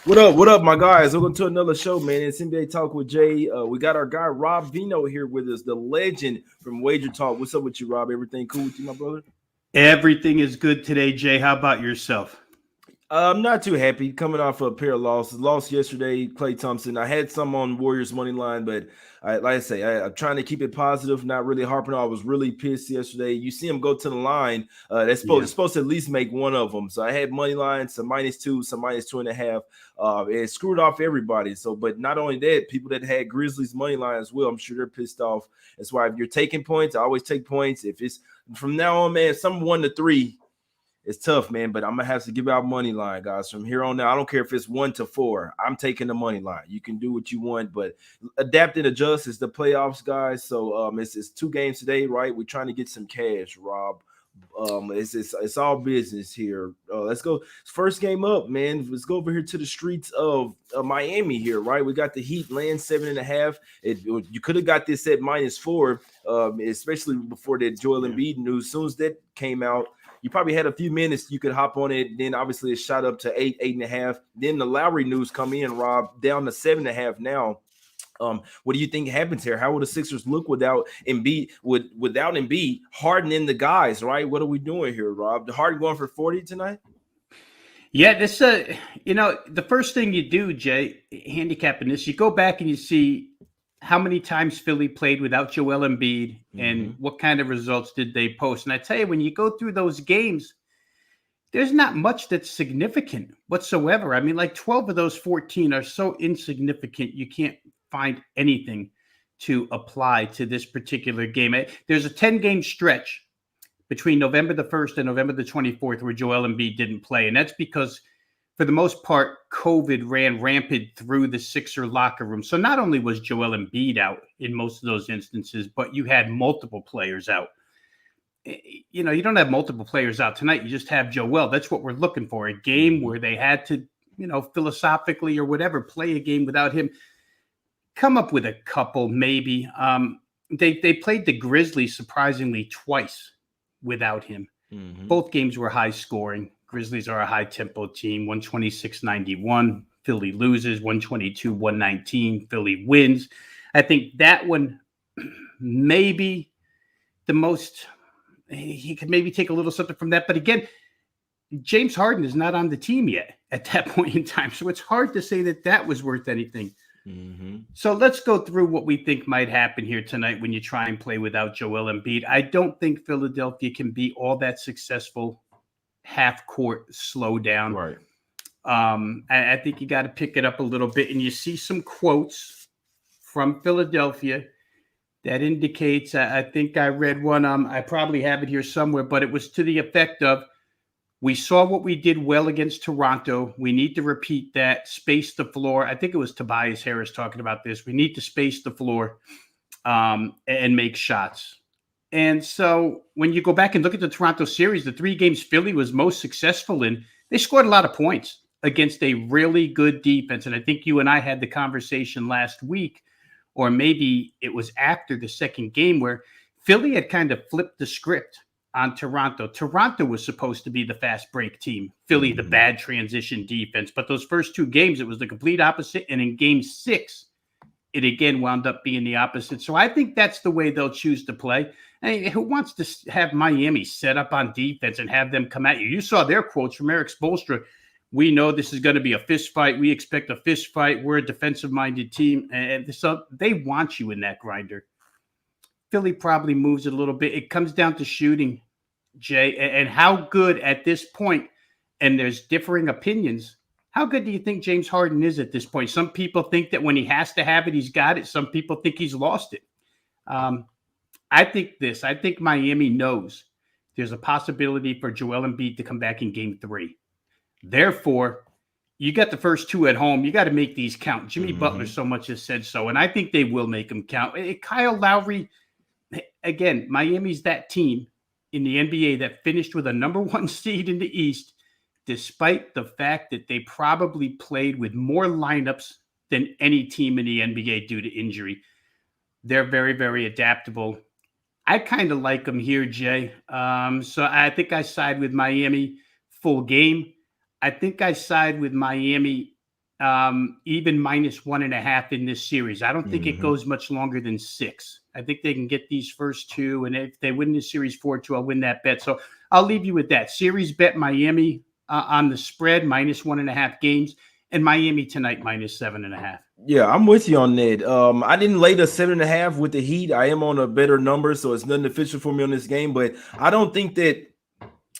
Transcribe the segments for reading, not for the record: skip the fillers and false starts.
What up? What up, my guys? Welcome to another show, man. It's NBA Talk with Jay. We got our guy Rob Veno here with us, the legend from Wager Talk. What's up with you, Rob? Everything cool with you, my brother? Everything is good today, Jay. How about yourself? I'm not too happy coming off of a pair of losses. Lost yesterday, Clay Thompson. I had some on Warriors money line, but I'm trying to keep it positive, not really harping on. I was really pissed yesterday. You see him go to the line. It's supposed to at least make one of them. So I had money line, some -2, some -2.5. It screwed off everybody. So, but not only that, people that had Grizzlies money line as well, I'm sure they're pissed off. That's why if you're taking points, I always take points. If it's from now on, man, some 1-3. It's tough, man, but I'm gonna have to give out money line, guys. From here on out, I don't care if it's 1-4. I'm taking the money line. You can do what you want, but adapt and adjust. It's the playoffs, guys. So it's 2 games today, right? We're trying to get some cash, Rob. It's all business here. Let's go. First game up, man. Let's go over here to the streets of Miami here, right? We got the Heat laying 7.5. You could have got this at -4, especially before that Joel Embiid news. As soon as that came out, you probably had a few minutes you could hop on it. Then obviously it shot up to 8.5. Then the Lowry news come in, Rob, down to 7.5 now. What do you think happens here? How will the Sixers look without Embiid? Without Embiid, Harden in the guys, right? What are we doing here, Rob? The Harden going for 40 tonight? Yeah, this the first thing you do, Jay, handicapping this, you go back and you see how many times Philly played without Joel Embiid and what kind of results did they post. And I tell you, when you go through those games, there's not much that's significant whatsoever. I mean, like 12 of those 14 are so insignificant, you can't find anything to apply to this particular game. There's a 10-game stretch between November the 1st and November the 24th where Joel Embiid didn't play. And that's because, for the most part, COVID ran rampant through the Sixer locker room. So not only was Joel Embiid out in most of those instances, but you had multiple players out. You don't have multiple players out tonight. You just have Joel. That's what we're looking for, a game where they had to, philosophically or whatever, play a game without him. Come up with a couple, maybe. They played the Grizzlies surprisingly twice without him. Both games were high scoring. Grizzlies are a high tempo team, 126-91. Philly loses, 122-119. Philly wins. I think that one maybe the most, he could maybe take a little something from that. But again, James Harden is not on the team yet at that point in time. So it's hard to say that was worth anything. So let's go through what we think might happen here tonight when you try and play without Joel Embiid. I don't think Philadelphia can be all that successful half-court slowdown. Right. I think you got to pick it up a little bit, and you see some quotes from Philadelphia that indicates, I think I read one, I probably have it here somewhere, but it was to the effect of, we saw what we did well against Toronto. We need to repeat that, space the floor. I think it was Tobias Harris talking about this. We need to space the floor and make shots. And so when you go back and look at the Toronto series, the 3 games Philly was most successful in, they scored a lot of points against a really good defense. And I think you and I had the conversation last week, or maybe it was after the second game, where Philly had kind of flipped the script on Toronto. Toronto was supposed to be the fast break team. Philly, the bad transition defense. But those first 2 games, it was the complete opposite. And in game 6, it again wound up being the opposite. So I think that's the way they'll choose to play. I mean, who wants to have Miami set up on defense and have them come at you? You saw their quotes from Eric Spoelstra. We know this is going to be a fist fight. We expect a fist fight. We're a defensive-minded team. And so they want you in that grinder. Philly probably moves it a little bit. It comes down to shooting, Jay, and how good at this point, and there's differing opinions, how good do you think James Harden is at this point? Some people think that when he has to have it, he's got it. Some people think he's lost it. I think Miami knows there's a possibility for Joel Embiid to come back in game 3. Therefore, you got the first 2 at home. You got to make these count. Jimmy Butler so much has said so, and I think they will make them count. Kyle Lowry, again, Miami's that team in the NBA that finished with a number 1 seed in the East, despite the fact that they probably played with more lineups than any team in the NBA due to injury. They're very, very adaptable. I kind of like them here, Jay. So I think I side with Miami full game. I think I side with Miami even -1.5 in this series. I don't think it Mm-hmm. goes much longer than 6. I think they can get these first 2, and if they win this series 4-2, I'll win that bet. So I'll leave you with that series bet: Miami on the spread -1.5 games, and Miami tonight -7.5. Yeah, I'm with you on that. I didn't lay the 7.5 with the Heat. I am on a better number, so it's nothing official for me on this game. But I don't think that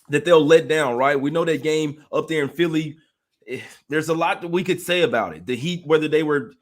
they'll let down, right? We know that game up there in Philly. There's a lot that we could say about it. The Heat, whether they were,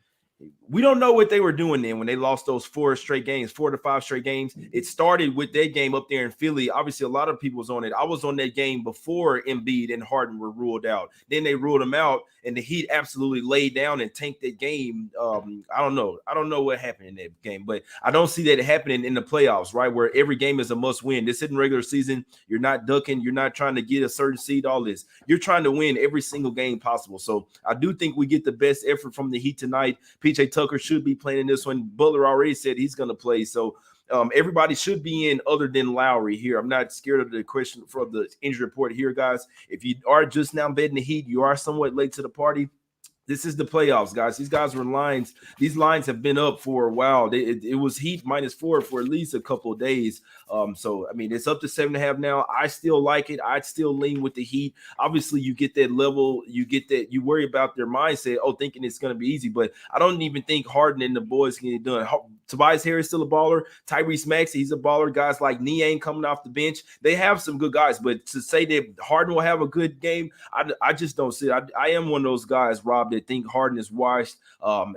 we don't know what they were doing then when they lost those 4 to 5 straight games. It started with that game up there in Philly. Obviously, a lot of people was on it. I was on that game before Embiid and Harden were ruled out. Then they ruled them out, and the Heat absolutely laid down and tanked that game. I don't know. I don't know what happened in that game, but I don't see that happening in the playoffs, right? Where every game is a must win. This isn't regular season. You're not ducking. You're not trying to get a certain seed, all this. You're trying to win every single game possible. So I do think we get the best effort from the Heat tonight. PJ Tucker should be playing in this one. Butler already said he's going to play. So everybody should be in other than Lowry here. I'm not scared of the question for the injury report here, guys. If you are just now betting the Heat, you are somewhat late to the party. This is the playoffs, guys. These guys were lines. These lines have been up for a while. It was Heat -4 for at least a couple of days. So, I mean, it's up to 7.5 now. I still like it. I'd still lean with the Heat. Obviously, you get that level. You get that. You worry about their mindset, thinking it's going to be easy. But I don't even think Harden and the boys can get it done. Tobias Harris still a baller. Tyrese Maxey, he's a baller. Guys like Niang coming off the bench. They have some good guys. But to say that Harden will have a good game, I just don't see it. I am one of those guys, Rob, that think Harden is washed. And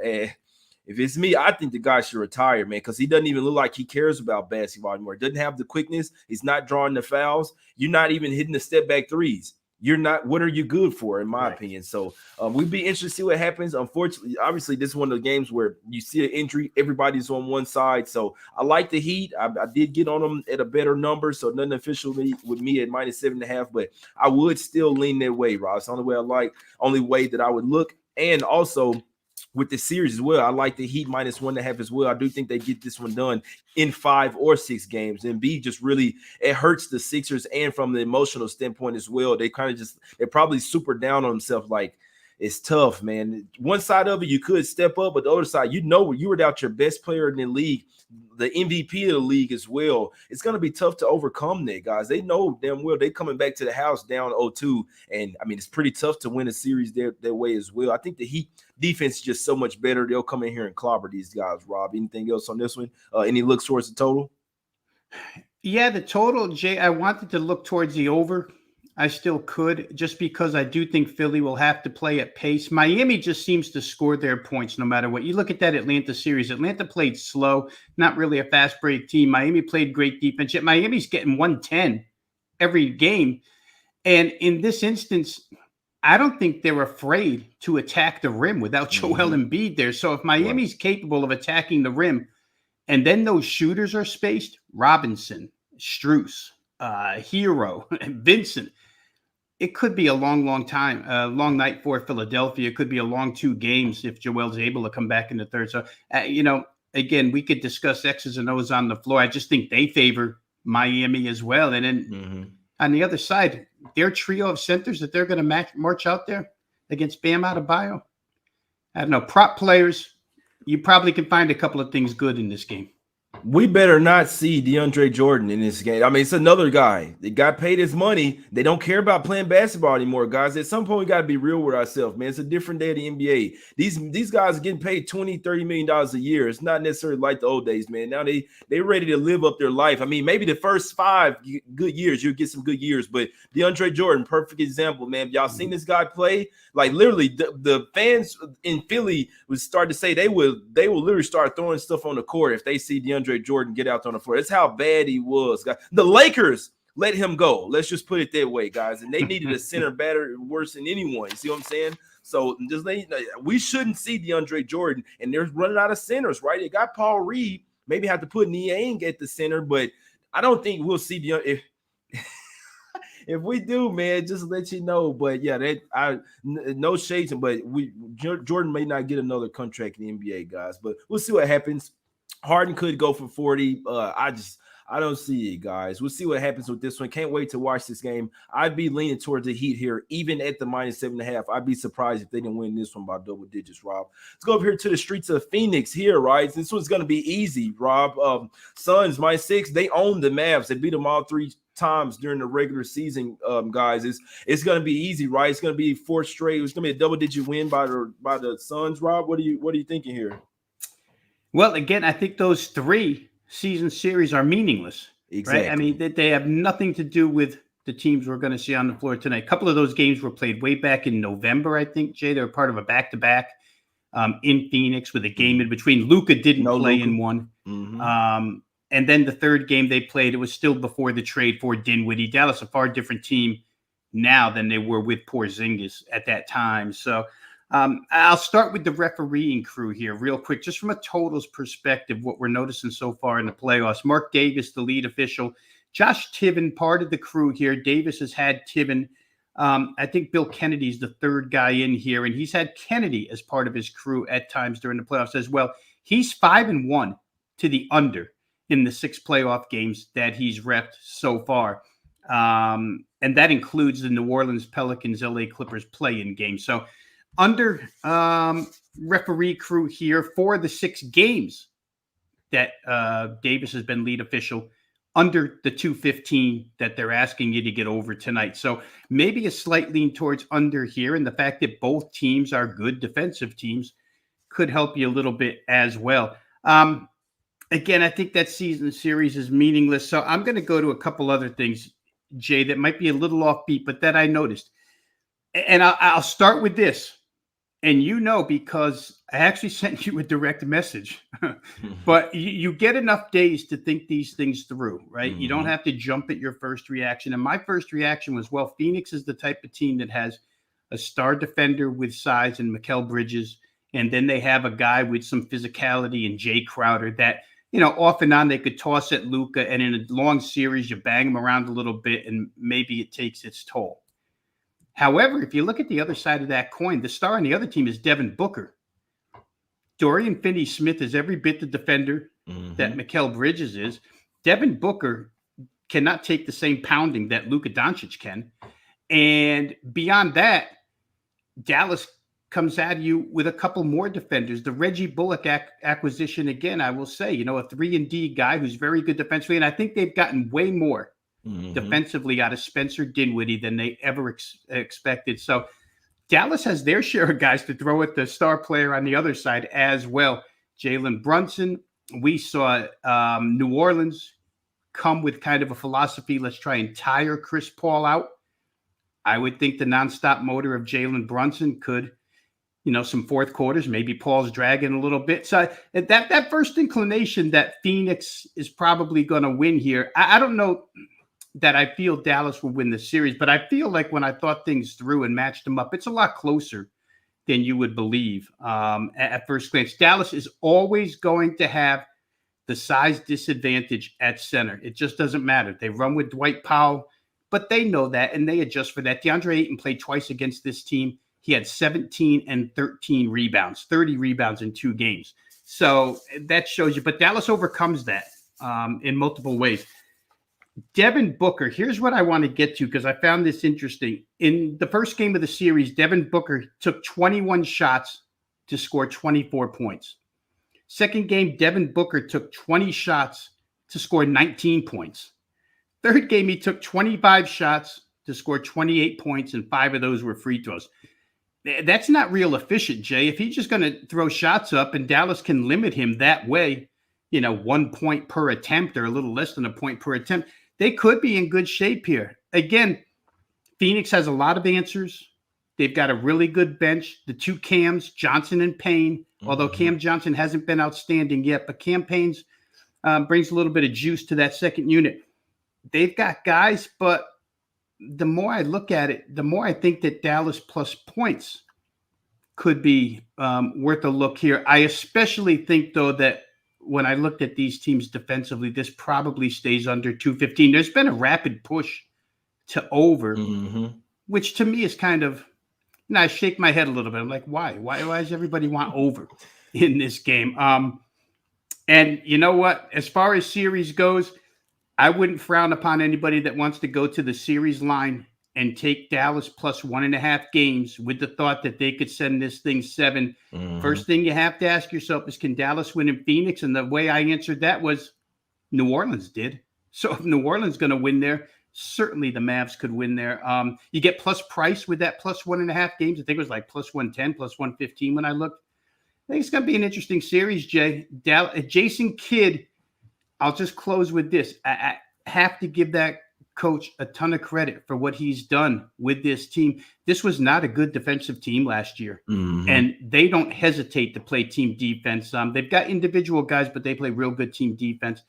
if it's me, I think the guy should retire, man, because he doesn't even look like he cares about basketball anymore. He doesn't have the quickness. He's not drawing the fouls. You're not even hitting the step back threes. You're not. What are you good for, in my opinion? So we'd be interested to see what happens. Unfortunately, obviously, this is one of the games where you see an injury. Everybody's on one side. So I like the Heat. I did get on them at a better number. So nothing officially with me at -7.5, but I would still lean that way, Rob. It's the only way I like. Only way that I would look. And also with the series as well, I like the Heat -1.5 as well. I do think they get this one done in 5 or 6 games. And B just really, it hurts the Sixers, and from the emotional standpoint as well. They kind of they're probably super down on themselves. Like, it's tough, man. One side of it, you could step up, but the other side, you were without your best player in the league, the MVP of the league as well. It's going to be tough to overcome that, guys. They know damn well they coming back to the house down 0-2. And, I mean, it's pretty tough to win a series their way as well. I think the Heat defense is just so much better. They'll come in here and clobber these guys, Rob. Anything else on this one? Any looks towards the total? Yeah, the total, Jay, I wanted to look towards the over. I still could, just because I do think Philly will have to play at pace. Miami just seems to score their points no matter what. You look at that Atlanta series. Atlanta played slow, not really a fast break team. Miami played great defense. Yet Miami's getting 110 every game. And in this instance, I don't think they're afraid to attack the rim without Joel Embiid there. So if Miami's capable of attacking the rim, and then those shooters are spaced, Robinson, Strus, Hero, Vincent, it could be a long, long time, a long night for Philadelphia. It could be a long 2 games if Joel's able to come back in the third. So, again, we could discuss X's and O's on the floor. I just think they favor Miami as well. And then on the other side, their trio of centers that they're going to march out there against Bam Adebayo. I don't know, prop players, you probably can find a couple of things good in this game. We better not see DeAndre Jordan in this game. I mean, it's another guy. They got paid his money. They don't care about playing basketball anymore, guys. At some point, we got to be real with ourselves, man. It's a different day of the NBA. These guys are getting paid $20-30 million a year. It's not necessarily like the old days, man. Now they're ready to live up their life. I mean, maybe the first 5 good years, you'll get some good years. But DeAndre Jordan, perfect example, man. Y'all seen this guy play? Like, literally, the fans in Philly would start to say they will literally start throwing stuff on the court if they see DeAndre Jordan get out on the floor. That's how bad he was, guys. The Lakers let him go. Let's just put it that way, guys. And they needed a center better, worse than anyone. You see what I'm saying? So we shouldn't see DeAndre Jordan, and they're running out of centers, right? They got Paul Reed. Maybe have to put Niang at the center, but I don't think we'll see DeAndre. If we do, man, just let you know. But yeah, no shades, but Jordan may not get another contract in the NBA, guys. But we'll see what happens. Harden could go for 40. I don't see it, guys. We'll see what happens with this one. Can't wait to watch this game. I'd be leaning towards the Heat here, even at the -7.5. I'd be surprised if they didn't win this one by double digits, Rob. Let's go up here to the streets of Phoenix here, right? This one's going to be easy, Rob. Suns, -6. They own the Mavs. They beat them all 3 times during the regular season, guys. It's going to be easy, right? It's going to be 4 straight. It's going to be a double-digit win by the Suns, Rob. What are you thinking here? Well, again, I think those 3 season series are meaningless. Exactly. Right? I mean, they have nothing to do with the teams we're going to see on the floor tonight. A couple of those games were played way back in November, I think, Jay. They were part of a back-to-back in Phoenix with a game in between. Luka didn't play in one. Mm-hmm. And then the third game they played, it was still before the trade for Dinwiddie. Dallas, a far different team now than they were with Porzingis at that time. So I'll start with the refereeing crew here real quick, just from a totals perspective, what we're noticing so far in the playoffs. Mark Davis, the lead official. Josh Tiven, part of the crew here. Davis has had Tiven. I think Bill Kennedy's the third guy in here, and he's had Kennedy as part of his crew at times during the playoffs as well. He's 5-1 to the under in the 6 playoff games that he's repped so far. And that includes the New Orleans Pelicans, LA Clippers play-in game. So under referee crew here for the 6 games that Davis has been lead official, under the 215 that they're asking you to get over tonight. So maybe a slight lean towards under here, and the fact that both teams are good defensive teams could help you a little bit as well. Again, I think that season series is meaningless. So I'm going to go to a couple other things, Jay, that might be a little offbeat, but that I noticed. And I'll start with this. And because I actually sent you a direct message, but you get enough days to think these things through, right? Mm-hmm. You don't have to jump at your first reaction. And my first reaction was, well, Phoenix is the type of team that has a star defender with size and Mikal Bridges. And then they have a guy with some physicality and Jay Crowder that, off and on they could toss at Luka. And in a long series, you bang him around a little bit and maybe it takes its toll. However, if you look at the other side of that coin, the star on the other team is Devin Booker. Dorian Finney-Smith is every bit the defender that Mikal Bridges is. Devin Booker cannot take the same pounding that Luka Doncic can. And beyond that, Dallas comes at you with a couple more defenders. The Reggie Bullock acquisition, again, I will say, a 3-and-D guy who's very good defensively. And I think they've gotten way more defensively out of Spencer Dinwiddie than they ever expected. So Dallas has their share of guys to throw at the star player on the other side as well. Jalen Brunson, we saw New Orleans come with kind of a philosophy, let's try and tire Chris Paul out. I would think the nonstop motor of Jalen Brunson could, some fourth quarters, maybe Paul's dragging a little bit. So that first inclination that Phoenix is probably going to win here, I don't know that I feel Dallas will win the series, but I feel like when I thought things through and matched them up, it's a lot closer than you would believe at first glance. Dallas is always going to have the size disadvantage at center. It just doesn't matter. They run with Dwight Powell, but they know that, and they adjust for that. DeAndre Ayton played twice against this team. He had 17 and 13 rebounds, 30 rebounds in 2 games. So that shows you. But Dallas overcomes that in multiple ways. Devin Booker, here's what I want to get to because I found this interesting. In the first game of the series, Devin Booker took 21 shots to score 24 points. Second game, Devin Booker took 20 shots to score 19 points. Third game, he took 25 shots to score 28 points, and 5 of those were free throws. That's not real efficient, Jay. If he's just going to throw shots up and Dallas can limit him that way, 1 point per attempt or a little less than a point per attempt, they could be in good shape here. Again, Phoenix has a lot of answers. They've got a really good bench. The 2 Cams, Johnson and Payne, although Cam Johnson hasn't been outstanding yet, but Cam Payne's brings a little bit of juice to that second unit. They've got guys, but the more I look at it, the more I think that Dallas plus points could be worth a look here. I especially think, though, that when I looked at these teams defensively, this probably stays under 215. There's been a rapid push to over, which to me is kind of, I shake my head a little bit. I'm like, why? Why does everybody want over in this game? And you know what? As far as series goes, I wouldn't frown upon anybody that wants to go to the series line and take Dallas plus 1.5 games with the thought that they could send this thing 7. First thing you have to ask yourself is, can Dallas win in Phoenix? And the way I answered that was New Orleans did. So if New Orleans is going to win there, certainly the Mavs could win there. You get plus price with that plus 1.5 games. I think it was like plus 110, plus 115 when I looked. I think it's going to be an interesting series, Jay. Jason Kidd, I'll just close with this. I have to give that coach a ton of credit for what he's done with this team. This was not a good defensive team last year, and they don't hesitate to play team defense. They've got individual guys, but they play real good team defense.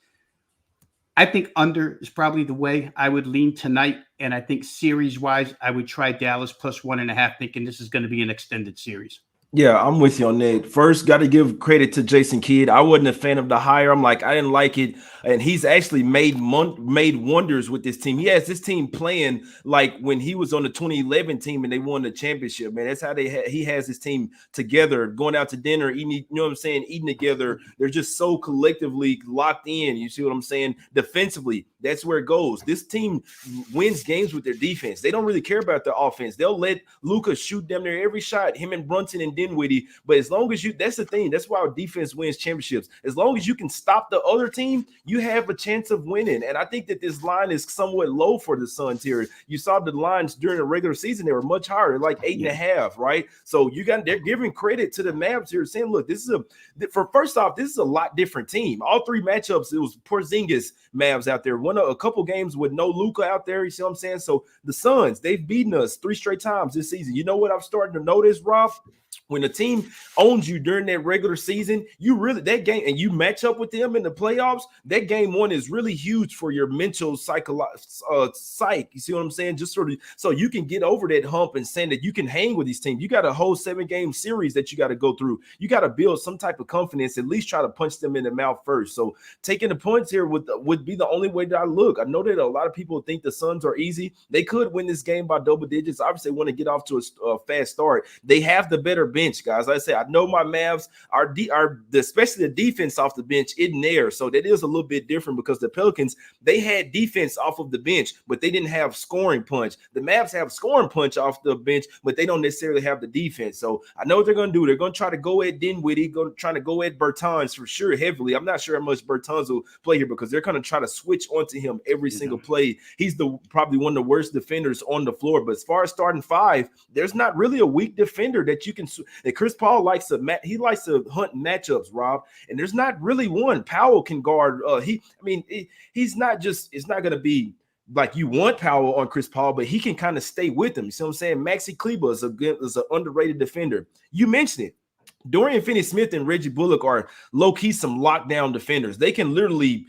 I think under is probably the way I would lean tonight, and I think series-wise, I would try Dallas plus 1.5, thinking this is going to be an extended series. Yeah, I'm with you on that. First, got to give credit to Jason Kidd. I wasn't a fan of the hire. I didn't like it, and he's actually made wonders with this team. He has this team playing like when he was on the 2011 team and they won the championship. Man, that's how he has his team together, going out to dinner, eating. You know what I'm saying? Eating together. They're just so collectively locked in. You see what I'm saying? Defensively, that's where it goes. This team wins games with their defense. They don't really care about their offense. They'll let Luka shoot them there every shot. Him and Brunson and Dinwiddie, but as long as that's the thing. That's why our defense wins championships. As long as you can stop the other team, you have a chance of winning. And I think that this line is somewhat low for the Suns here. You saw the lines during the regular season; they were much higher, like 8.5, right? So they're giving credit to the Mavs here, saying, "Look, this is a lot different team. All 3 matchups, it was Porzingis Mavs out there. A couple games with no Luka out there. You see what I'm saying? So the Suns, they've beaten us 3 straight times this season. You know what I'm starting to notice, Rob? When the team owns you during that regular season, that game, and you match up with them in the playoffs, that game 1 is really huge for your mental psych. You see what I'm saying? Just sort of so you can get over that hump and saying that you can hang with these teams. You got a whole 7-game series that you got to go through. You got to build some type of confidence, at least try to punch them in the mouth first. So taking the points here would be the only way that I look. I know that a lot of people think the Suns are easy. They could win this game by double digits. Obviously, they want to get off to a fast start. They have the better bench, guys. Like I say, I know my Mavs are especially the defense off the bench isn't there, so that is a little bit different because the Pelicans, they had defense off of the bench, but they didn't have scoring punch. The Mavs have scoring punch off the bench, but they don't necessarily have the defense. So I know what they're going to do. They're going to try to go at Dinwiddie, trying to go at Bertans for sure heavily. I'm not sure how much Bertans will play here because they're going to try to switch onto him every single play. He's probably one of the worst defenders on the floor. But as far as starting 5, there's not really a weak defender that you can. That Chris Paul likes to hunt matchups, Rob, and there's not really one. Powell can guard. He's not just. It's not going to be like you want Powell on Chris Paul, but he can kind of stay with him. You see what I'm saying? Maxi Kleber is an underrated defender. You mentioned it. Dorian Finney-Smith and Reggie Bullock are low-key some lockdown defenders. They can literally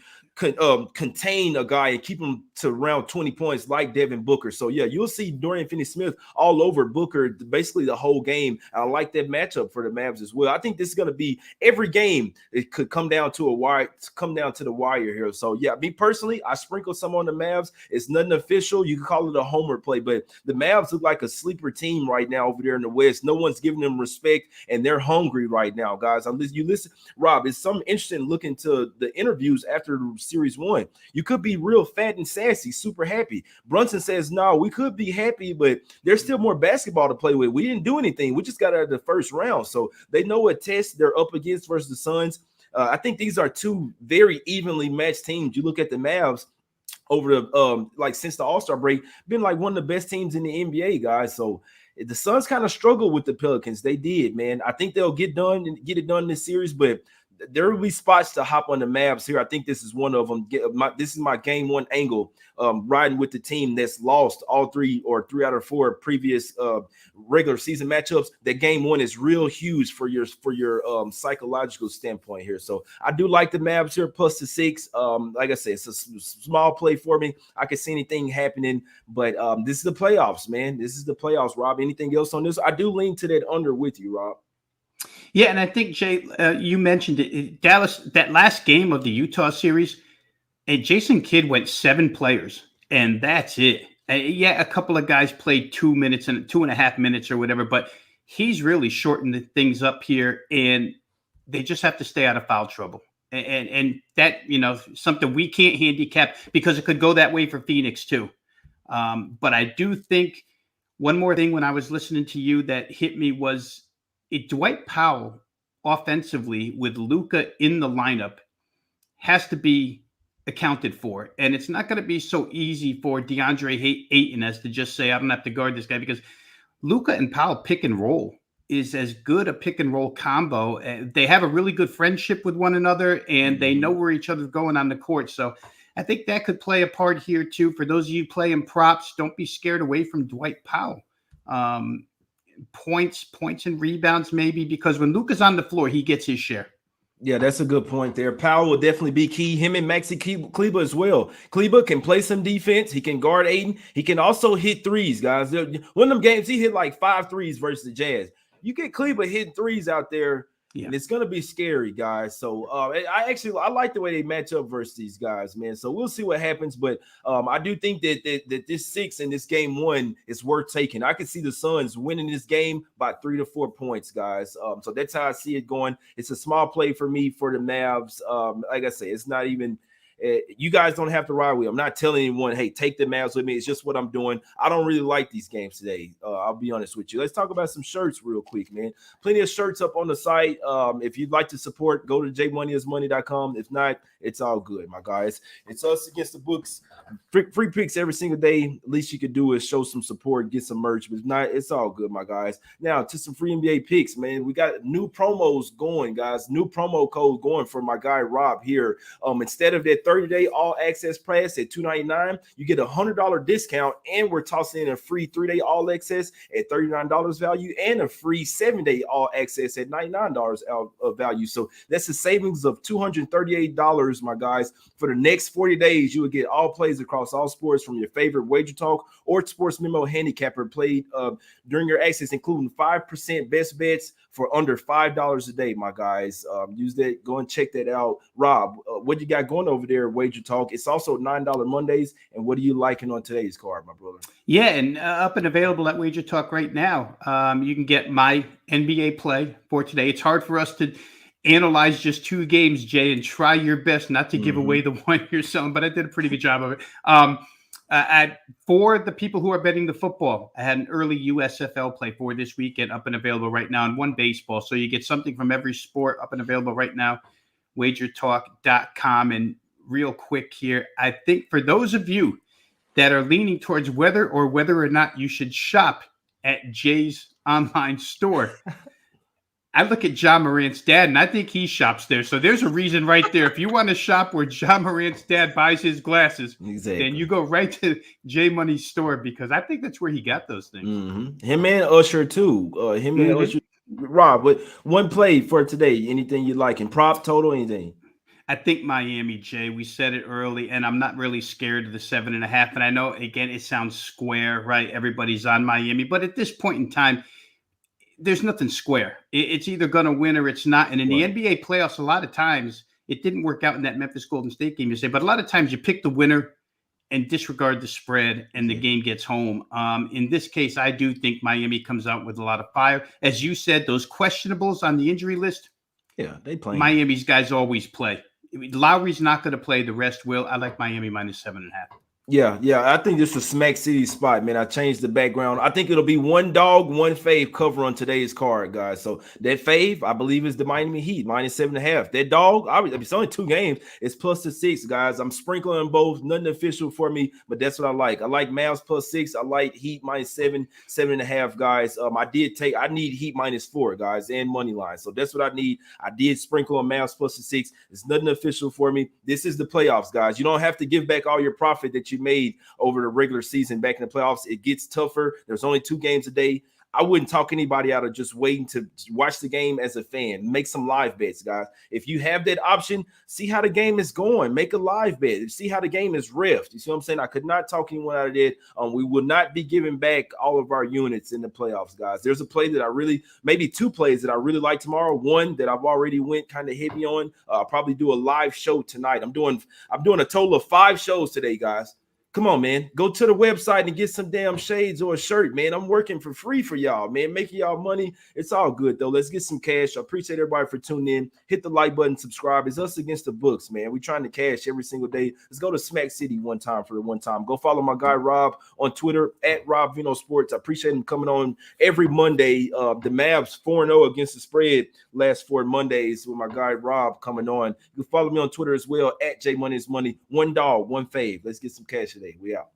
contain a guy and keep him to around 20 points like Devin Booker. So, yeah, you'll see Dorian Finney-Smith all over Booker basically the whole game. I like that matchup for the Mavs as well. I think this is going to be every game. It could come down to the wire here. So, yeah, me personally, I sprinkle some on the Mavs. It's nothing official. You can call it a homer play, but the Mavs look like a sleeper team right now over there in the West. No one's giving them respect, and they're hungry right now, guys. You listen, Rob, it's something interesting looking to the interviews after Series 1. You could be real fat and sassy, super happy. Brunson says, no, we could be happy, but there's still more basketball to play with. We didn't do anything. We just got out of the first round. So they know what test they're up against versus the Suns. I think these are 2 very evenly matched teams. You look at the Mavs over the since the All-Star break, been like one of the best teams in the NBA, guys. So the Suns kind of struggled with the Pelicans. They did, man. I think they'll get it done in this series, but there will be spots to hop on the Mavs here. I think this is one of them. This is my game 1 angle, riding with the team that's lost all 3 out of 4 previous regular season matchups. That game 1 is real huge for your psychological standpoint here. So I do like the Mavs here plus the 6. Like I said, it's a small play for me. I can see anything happening, but this is the playoffs, man. This is the playoffs, Rob. Anything else on this? I do lean to that under with you, Rob. Yeah, and I think, Jay, you mentioned it. Dallas, that last game of the Utah series, and Jason Kidd went 7 players, and that's it. A couple of guys played 2 minutes and 2.5 minutes or whatever, but he's really shortened things up here, and they just have to stay out of foul trouble. And that, something we can't handicap because it could go that way for Phoenix too. But I do think one more thing when I was listening to you that hit me was Dwight Powell offensively with Luka in the lineup has to be accounted for. And it's not going to be so easy for DeAndre Ayton as to just say, I don't have to guard this guy, because Luka and Powell pick and roll is as good a pick and roll combo. They have a really good friendship with one another, and they know where each other's going on the court. So I think that could play a part here too. For those of you playing props, don't be scared away from Dwight Powell. Points and rebounds maybe, because when Luka's on the floor, he gets his share. Yeah, that's a good point there. Powell will definitely be key. Him and Maxi Kleber as well. Kleber can play some defense. He can guard Aiden. He can also hit threes, guys. One of them games, he hit like 5 threes versus the Jazz. You get Kleber hitting threes out there, and it's going to be scary, guys. So I like the way they match up versus these guys, man. So we'll see what happens. But I do think that this 6 in this game 1 is worth taking. I can see the Suns winning this game by 3 to 4 points, guys. So that's how I see it going. It's a small play for me for the Mavs. Like I say, it's not even – you guys don't have to ride with me. I'm not telling anyone, hey, take the Mavs with me. It's just what I'm doing. I don't really like these games today. I'll be honest with you. Let's talk about some shirts real quick, man. Plenty of shirts up on the site. If you'd like to support, go to jmoneyismoney.com. If not, it's all good, my guys. It's us against the books. Free picks every single day. At least you could do is show some support, get some merch. But if not, it's all good, my guys. Now, to some free NBA picks, man. We got new promos going, guys. New promo code going for my guy Rob here. Instead of that 30-day all-access pass at $299, you get a $100 discount, and we're tossing in a free 3-day all-access at $39 value and a free 7-day all-access at $99 of value. So that's a savings of $238, my guys. For the next 40 days, you will get all plays across all sports from your favorite Wager Talk or Sports Memo handicapper played during your access, including 5% best bets for under $5 a day, my guys. Use that. Go and check that out. Rob, what you got going over there at Wager Talk? It's also $9 Mondays. And what are you liking on today's card, my brother? Yeah, and up and available at Wager Talk right now. You can get my NBA play for today. It's hard for us to analyze just 2 games, Jay, and try your best not to give away the one you're selling, but I did a pretty good job of it. For the people who are betting the football, I had an early USFL play for this weekend up and available right now, and 1 baseball. So you get something from every sport up and available right now, wagertalk.com. And real quick here, I think for those of you that are leaning towards whether or not you should shop at Jay's online store, I look at John Morant's dad, and I think he shops there. So there's a reason right there. If you want to shop where John Morant's dad buys his glasses, then you go right to J Money's store, because I think that's where he got those things. Him and Usher, too. And Usher. Rob, but one play for today. Anything you like in prop, total, anything? I think Miami, Jay. We said it early, and I'm not really scared of the 7.5. And I know, again, it sounds square, right? Everybody's on Miami. But at this point in time, there's nothing square. It's either going to win or it's not. And in the NBA playoffs, a lot of times it didn't work out in that Memphis Golden State game, you say, but a lot of times you pick the winner and disregard the spread, and the game gets home. In this case, I do think Miami comes out with a lot of fire. As you said, those questionables on the injury list, they play. Miami's guys always play. Lowry's not going to play. The rest will. I like Miami minus 7.5. Yeah. I think this is a Smack City spot, man. I changed the background. I think it'll be 1 dog, 1 fave cover on today's card, guys. So that fave, I believe, is the Miami Heat, minus 7.5. That dog, it's only 2 games. It's plus the 6, guys. I'm sprinkling both. Nothing official for me, but that's what I like. I like Mavs plus 6. I like Heat minus 7, 7.5, guys. I need Heat minus 4, guys, and money line. So that's what I need. I did sprinkle on Mavs plus the 6. It's nothing official for me. This is the playoffs, guys. You don't have to give back all your profit that you made over the regular season back in the playoffs. It gets tougher. There's only 2 games a day. I wouldn't talk anybody out of just waiting to watch the game as a fan. Make some live bets, guys. If you have that option, see how the game is going. Make a live bet. See how the game is reffed. You see what I'm saying? I could not talk anyone out of that. We will not be giving back all of our units in the playoffs, guys. There's a play that maybe 2 plays that I really like tomorrow. One that I've already went kind of heavy on. I'll probably do a live show tonight. I'm doing a total of 5 shows today, guys. Come on, man. Go to the website and get some damn shades or a shirt, man. I'm working for free for y'all, man. Making y'all money. It's all good, though. Let's get some cash. I appreciate everybody for tuning in. Hit the like button, subscribe. It's us against the books, man. We're trying to cash every single day. Let's go to Smack City one time for the one time. Go follow my guy, Rob, on Twitter, at Rob Veno Sports. I appreciate him coming on every Monday. The Mavs 4-0 against the spread last 4 Mondays with my guy, Rob, coming on. You can follow me on Twitter as well, at J Money is Money. One dog, one fave. Let's get some cash today. We out.